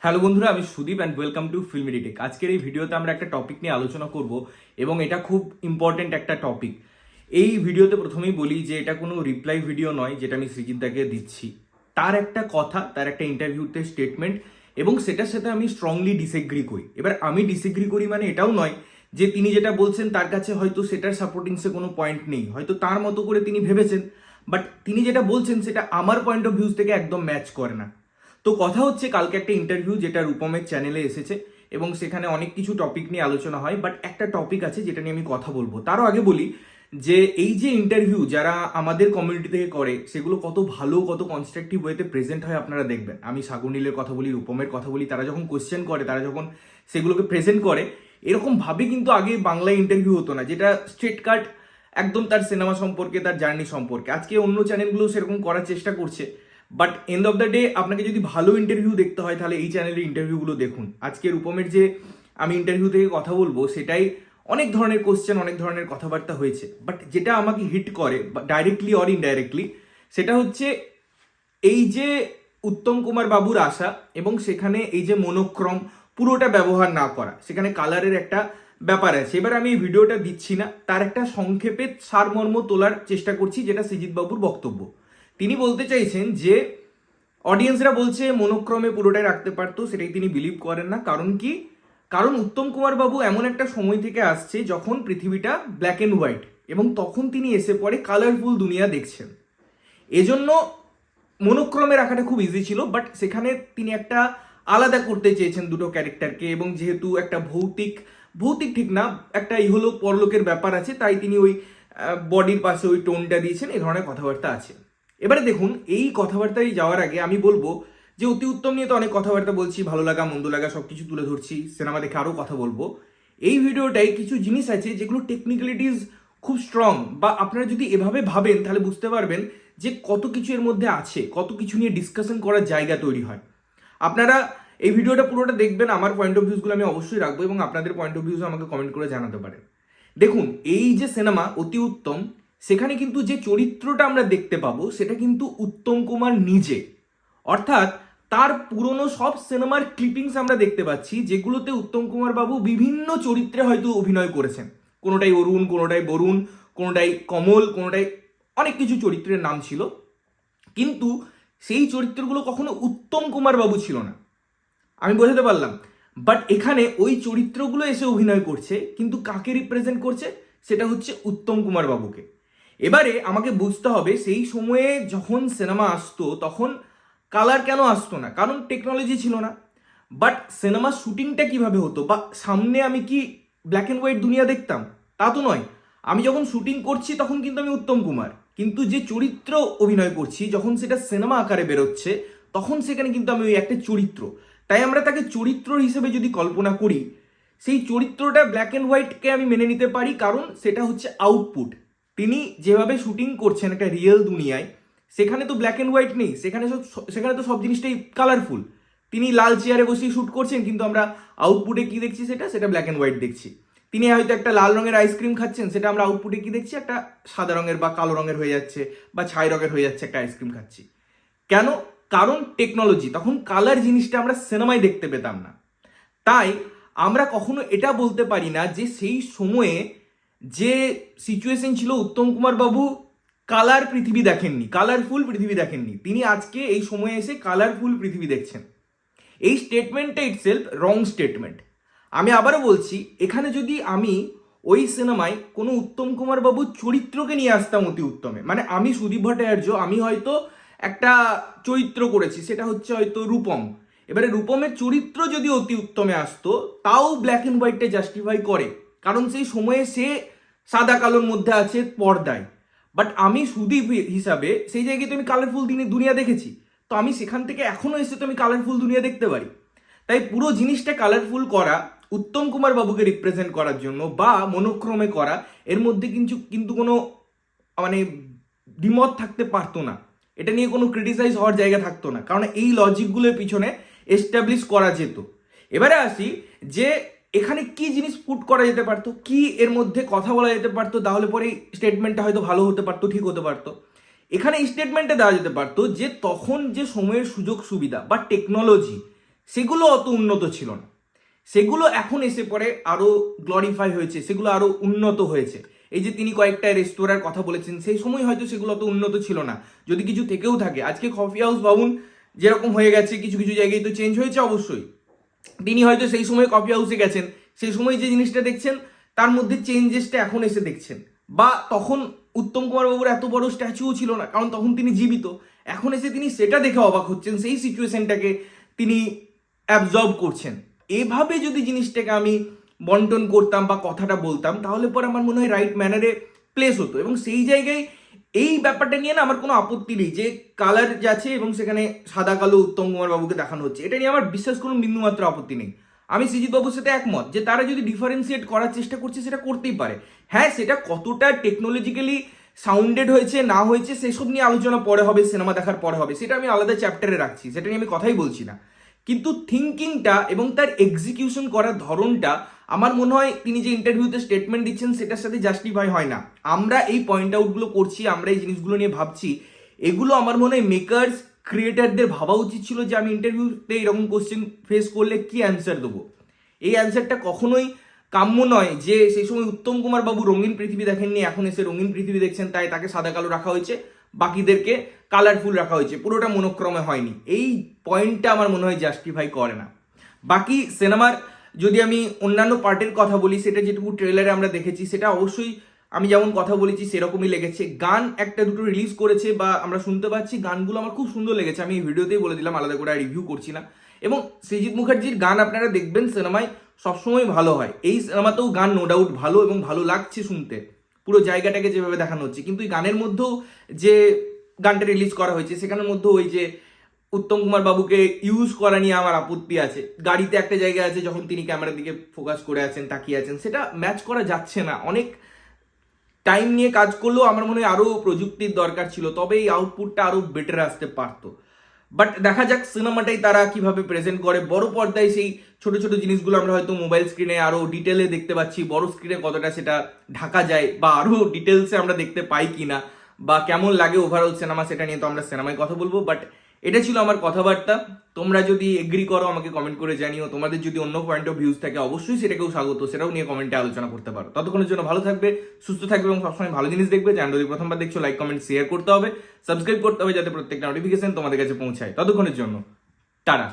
Hello বন্ধুরা, আমি Sudip and welcome to ফিল্মিডিটেক। আজকের এই ভিডিওতে আমরা একটা টপিক নিয়ে আলোচনা করব এবং এটা খুব ইম্পর্টেন্ট একটা টপিক। এই ভিডিওতে প্রথমেই বলি যে এটা কোনো রিপ্লাই ভিডিও নয় যেটা আমি সৃজিতদাকে দিচ্ছি। তার একটা কথা, তার একটা ইন্টারভিউতে স্টেটমেন্ট, এবং সেটার সাথে আমি স্ট্রংলি ডিসএগ্রি করি। এবার আমি ডিসএগ্রি করি মানে এটাও নয় যে তিনি যেটা বলছেন তার কাছে হয়তো সেটার সাপোর্টিংসে কোনো পয়েন্ট নেই, হয়তো তার মতো করে তিনি ভেবেছেন, বাট তিনি যেটা বলছেন সেটা আমার পয়েন্ট অফ ভিউজ থেকে একদম ম্যাচ করে না। তো কথা হচ্ছে, কালকে একটা ইন্টারভিউ যেটা রূপমের চ্যানেলে এসেছে এবং সেখানে অনেক কিছু টপিক নিয়ে আলোচনা হয়, বাট একটা টপিক আছে যেটা নিয়ে আমি কথা বলবো। তারও আগে বলি যে এই যে ইন্টারভিউ যারা আমাদের কমিউনিটি থেকে করে সেগুলো কত ভালো, কত কনস্ট্রাকটিভ ওয়েতে প্রেজেন্ট হয় আপনারা দেখবেন। আমি সাগুনীলের কথা বলি, রূপমের কথা বলি, তারা যখন কোয়েশ্চেন করে, তারা যখন সেগুলোকে প্রেজেন্ট করে, এরকম ভাবে কিন্তু আগে বাংলায় ইন্টারভিউ হতো না, যেটা স্ট্রেট কাট একদম তার সিনেমা সম্পর্কে, তার জার্নি সম্পর্কে। আজকে অন্য চ্যানেলগুলো সেরকম করার চেষ্টা করছে, but end of the day আপনাকে যদি ভালো ইন্টারভিউ দেখতে হয় তাহলে এই চ্যানেলের ইন্টারভিউগুলো দেখুন। আজকে রূপমের যে আমি ইন্টারভিউ থেকে কথা বলবো সেটাই অনেক ধরনের কোশ্চেন, অনেক ধরনের কথাবার্তা হয়েছে, বাট যেটা আমাকে হিট করে ডাইরেক্টলি অর ইনডাইরেক্টলি, সেটা হচ্ছে এই যে উত্তম কুমার বাবুর আশা এবং সেখানে এই যে মনোক্রম পুরোটা ব্যবহার না করা, সেখানে কালারের একটা ব্যাপার আছে। এবার আমি এই ভিডিওটা দিচ্ছি না, তার একটা সংক্ষেপে সারমর্ম তোলার চেষ্টা করছি, যেটা সৃজিত বাবুর বক্তব্য। তিনি বলতে চাইছেন যে অডিয়েন্সরা বলছে মনোক্রমে পুরোটাই রাখতে পারতো, সেটাই তিনি বিলিভ করেন না। কারণ কি? কারণ উত্তম কুমার বাবু এমন একটা সময় থেকে আসছে যখন পৃথিবীটা ব্ল্যাক অ্যান্ড হোয়াইট, এবং তখন তিনি এসে পড়ে কালারফুল দুনিয়া দেখছেন। এজন্য মনোক্রমে রাখাটা খুব ইজি ছিল, বাট সেখানে তিনি একটা আলাদা করতে চেয়েছেন দুটো ক্যারেক্টারকে, এবং যেহেতু একটা ভৌতিক ভৌতিক ঠিক না, একটা ইহলোক পরলোকের ব্যাপার আছে, তাই তিনি ওই বডির পাশে ওই টোনটা দিয়েছেন। এই ধরনের কথাবার্তা আছে। এবারে দেখুন, এই কথাবার্তায় যাওয়ার আগে আমি বলবো যে অতি উত্তম নিয়ে তো অনেক কথাবার্তা বলছি, ভালো লাগা মন্দ লাগা সবকিছু তুলে ধরছি, সিনেমা দেখে আরও কথা বলবো। এই ভিডিওটায় কিছু জিনিস আছে যেগুলো টেকনিক্যালিটিস খুব স্ট্রং, বা আপনারা যদি এভাবে ভাবেন তাহলে বুঝতে পারবেন যে কত কিছু এর মধ্যে আছে, কত কিছু নিয়ে ডিসকাশন করার জায়গা তৈরি হয়। আপনারা এই ভিডিওটা পুরোটা দেখবেন, আমার পয়েন্ট অফ ভিউজগুলো আমি অবশ্যই রাখবো এবং আপনাদের পয়েন্ট অফ ভিউজ আমাকে কমেন্ট করে জানাতে পারেন। দেখুন, এই যে সিনেমা অতি উত্তম, সেখানে কিন্তু যে চরিত্রটা আমরা দেখতে পাবো সেটা কিন্তু উত্তম কুমার নিজে। অর্থাৎ তার পুরনো সব সিনেমার ক্লিপিংস আমরা দেখতে পাচ্ছি, যেগুলোতে উত্তম কুমার বাবু বিভিন্ন চরিত্রে হয়তো অভিনয় করেছেন। কোনোটাই অরুণ, কোনোটাই বরুণ, কোনোটাই কমল, কোনোটাই অনেক কিছু চরিত্রের নাম ছিল, কিন্তু সেই চরিত্রগুলো কখনো উত্তম কুমার বাবু ছিল না। আমি বোঝাতে পারলাম? বাট এখানে ওই চরিত্রগুলো এসে অভিনয় করছে, কিন্তু কাকে রিপ্রেজেন্ট করছে? সেটা হচ্ছে উত্তম কুমার বাবুকে। এবারে আমাকে বুঝতে হবে, সেই সময়ে যখন সিনেমা আসতো তখন কালার কেন আসতো না? কারণ টেকনোলজি ছিল না। বাট সিনেমা শুটিংটা কিভাবে হতো, বা সামনে আমি কি ব্ল্যাক অ্যান্ড হোয়াইট দুনিয়া দেখতাম? তা তো নয়। আমি যখন শুটিং করছি তখন কিন্তু আমি উত্তম কুমার, কিন্তু যে চরিত্র অভিনয় করছি যখন সেটা সিনেমা আকারে বেরোচ্ছে তখন সেখানে কিন্তু আমি ওই একটা চরিত্র। তাই আমরা তাকে চরিত্র হিসেবে যদি কল্পনা করি, সেই চরিত্রটা ব্ল্যাক অ্যান্ড হোয়াইটকে আমি মেনে নিতে পারি, কারণ সেটা হচ্ছে আউটপুট। তিনি যেভাবে শুটিং করছেন একটা রিয়েল দুনিয়ায়, সেখানে তো ব্ল্যাক অ্যান্ড হোয়াইট নেই, সেখানে তো সব জিনিসটাই কালারফুল। তিনি লাল চেয়ারে বসেই শ্যুট করছেন, কিন্তু আমরা আউটপুটে কি দেখছি? সেটা ব্ল্যাক অ্যান্ড হোয়াইট দেখছি। তিনি হয়তো একটা লাল রঙের আইসক্রিম খাচ্ছেন, সেটা আমরা আউটপুটে কি দেখছি? একটা সাদা রঙের বা কালো রঙের হয়ে যাচ্ছে, বা ছাই রঙের হয়ে যাচ্ছে একটা আইসক্রিম খাচ্ছি। কেন? কারণ টেকনোলজি। তখন কালার জিনিসটা আমরা সিনেমায় দেখতে পেতাম না। তাই আমরা কখনো এটা বলতে পারি না যে সেই সময়ে যে সিচুয়েশন ছিল, উত্তম কুমার বাবু কালার পৃথিবী দেখেননি, কালারফুল পৃথিবী দেখেননি। তিনি আজকে এই সময়ে এসে কালারফুল পৃথিবী দেখছেন। এই স্টেটমেন্টটা ইটসেলফ রং স্টেটমেন্ট। আমি আবারও বলছি, এখানে যদি আমি ওই সিনেমায় কোনো উত্তম কুমার বাবুর চরিত্রকে নিয়ে আসতাম অতি উত্তমে, মানে আমি সুদীপ ভট্টাচার্য, আমি হয়তো একটা চরিত্র করেছি, সেটা হচ্ছে হয়তো রূপম। এবারে রূপমের চরিত্র যদি অতি উত্তমে আসতো, তাও ব্ল্যাক অ্যান্ড হোয়াইটে জাস্টিফাই করে, কারণ সেই সময়ে সে সাদা কালোর মধ্যে আছে পর্দায়। বাট আমি সুদীপ হিসাবে সেই জায়গায় তো আমি কালারফুল দুনিয়া দেখেছি, তো আমি সেখান থেকে এখনো এসে তো আমি কালারফুল দুনিয়া দেখতে পারি। তাই পুরো জিনিসটা কালারফুল করা, উত্তম কুমার বাবুকে রিপ্রেজেন্ট করার জন্য বা মনোক্রমে করা, এর মধ্যে কিন্তু কোনো মানে দ্বিমত থাকতে পারতো না। এটা নিয়ে কোনো ক্রিটিসাইজ হওয়ার জায়গা থাকতো না, কারণ এই লজিকগুলোর পিছনে এস্টাবলিশ করা যেত। এবারে আসি যে এখানে কি জিনিস পুট করা যেতে পারতো, কি এর মধ্যে কথা বলা যেতে পারতো, তাহলে পরে স্টেটমেন্টটা হয়তো ভালো হতে পারতো, ঠিক হতে পারতো। এখানে স্টেটমেন্টে দেওয়া যেতে পারতো যে তখন যে সময়ের সুযোগ সুবিধা বা টেকনোলজি, সেগুলো অত উন্নত ছিল না। সেগুলো এখন এসে পরে আরো গ্লোরিফাই হয়েছে, সেগুলো আরো উন্নত হয়েছে। এই যে তিনি কয়েকটা রেস্তোরাঁর কথা বলেছেন, সেই সময় হয়তো সেগুলো অত উন্নত ছিল না, যদি কিছু থেকেও থাকে। আজকে কফি হাউস ভাবুন যেরকম হয়ে গেছে, কিছু কিছু জায়গায় তো চেঞ্জ হয়েছে অবশ্যই। তিনি হয়তো সেই সময় কফি হাউসে গেছেন, সেই সময় যে জিনিসটা দেখছেন তার মধ্যে চেঞ্জেসটা এখন এসে দেখছেন। বা তখন উত্তম কুমার বাবুর এত বড় স্ট্যাচুও ছিল না, কারণ তখন তিনি জীবিত। এখন এসে তিনি সেটা দেখে অবাক হচ্ছেন, সেই সিচুয়েশনটাকে তিনি অ্যাবজর্ব করছেন। এভাবে যদি জিনিসটাকে আমি বন্টন করতাম বা কথাটা বলতাম, তাহলে পরে আমার মনে হয় রাইট ম্যানারে প্লেস হতো। এবং সেই জায়গায় এই ব্যাপারটা নিয়ে না আমার কোনো আপত্তি নেই যে কালার যাচ্ছে এবং সেখানে সাদা কালো উত্তম কুমার বাবুকে দেখানো হচ্ছে, এটা নিয়ে আমার বিশ্বাস করুন বিন্দুমাত্র আপত্তি নেই। আমি সৃজিত বাবুর সাথে একমত যে তারা যদি ডিফারেন্সিয়েট করার চেষ্টা করছে সেটা করতেই পারে। হ্যাঁ, সেটা কতটা টেকনোলজিক্যালি সাউন্ডেড হয়েছে না হয়েছে সেসব নিয়ে আলোচনা পরে হবে, সিনেমা দেখার পরে হবে, সেটা আমি আলাদা চ্যাপ্টারে রাখছি, সেটা নিয়ে আমি কথাই বলছি না। কিন্তু থিঙ্কিংটা এবং তার এক্সিকিউশন করার ধরনটা আমার মনে হয় তিনি যে ইন্টারভিউতে স্টেটমেন্ট দিচ্ছেন সেটার সাথে জাস্টিফাই হয় না। আমরা এই পয়েন্ট আউটগুলো করছি, আমরা এই জিনিসগুলো নিয়ে ভাবছি, এগুলো আমার মনে হয় মেকার্স ক্রিয়েটারদের ভাবা উচিত ছিল যে আমি ইন্টারভিউতে এরকম কোশ্চেন ফেস করলে কি অ্যান্সার দেবো। এই অ্যান্সারটা কখনোই কাম্য নয় যে সেই সময় উত্তম কুমার বাবু রঙিন পৃথিবী দেখেননি, এখন এসে রঙিন পৃথিবী দেখছেন, তাই তাকে সাদা কালো রাখা হয়েছে, বাকিদেরকে কালারফুল রাখা হয়েছে, পুরোটা মনোক্রমে হয়নি। এই পয়েন্টটা আমার মনে হয় জাস্টিফাই করে না। বাকি সিনেমার যদি আমি অন্যান্য পার্টের কথা বলি, সেটা যেটুকু ট্রেলারে আমরা দেখেছি সেটা অবশ্যই আমি যেমন কথা বলেছি সেরকমই লেগেছে। গান একটা দুটো রিলিজ করেছে বা আমরা শুনতে পাচ্ছি, গানগুলো আমার খুব সুন্দর লেগেছে। আমি এই ভিডিওতেই বলে দিলাম, আলাদা করে রিভিউ করছি না। এবং সৃজিত মুখার্জির গান আপনারা দেখবেন সিনেমায় সবসময় ভালো হয়, এই সিনেমাতেও গান নো ডাউট ভালো এবং ভালো লাগছে শুনতে, পুরো জায়গাটাকে যেভাবে দেখানো হচ্ছে। কিন্তু এই গানের মধ্যেও যে গানটা রিলিজ করা হয়েছে সেখানের মধ্যেও ওই যে উত্তম কুমার বাবুকে ইউজ করা নিয়ে আমার আপত্তি আছে। গাড়িতে একটা জায়গা আছে যখন তিনি ক্যামেরার দিকে ফোকাস করে আছেন, তাকিয়ে আছেন, সেটা ম্যাচ করা যাচ্ছে না। অনেক টাইম নিয়ে কাজ করলেও আমার মনে হয় আরো প্রযুক্তির দরকার ছিল, তবে এই আউটপুটটা আরো বেটার আসতে পারতো। বাট দেখা যাক সিনেমাটাই তারা কিভাবে প্রেজেন্ট করে। বড় পর্দায় সেই ছোট ছোট জিনিসগুলো আমরা হয়তো মোবাইল স্ক্রিনে আরো ডিটেলে দেখতে পাচ্ছি, বড় স্ক্রিনে কতটা সেটা ঢাকা যায় বা আরো ডিটেলসে আমরা দেখতে পাই কিনা বা কেমন লাগে ওভারঅল সিনেমা, সেটা নিয়ে তো আমরা সিনেমায় কথা বলবো। বাট এটা ছিল আমার কথাবার্তা। তোমরা যদি এগ্রি করো আমাকে কমেন্ট করে জানিও, তোমাদের যদি অন্য পয়েন্ট অফ ভিউজ থাকে অবশ্যই সেটাকেও স্বাগত, সেটাও নিয়ে কমেন্টে আলোচনা করতে পারো। ততক্ষণের জন্য ভালো থাকবে, সুস্থ থাকবে এবং সবসময় ভালো জিনিস দেখবে। চ্যানেল যদি প্রথমবার দেখছো লাইক কমেন্ট শেয়ার করতে হবে, সাবস্ক্রাইব করতে হবে যাতে প্রত্যেকটা নোটিফিকেশন তোমাদের কাছে পৌঁছায়। ততক্ষণের জন্য টাটা।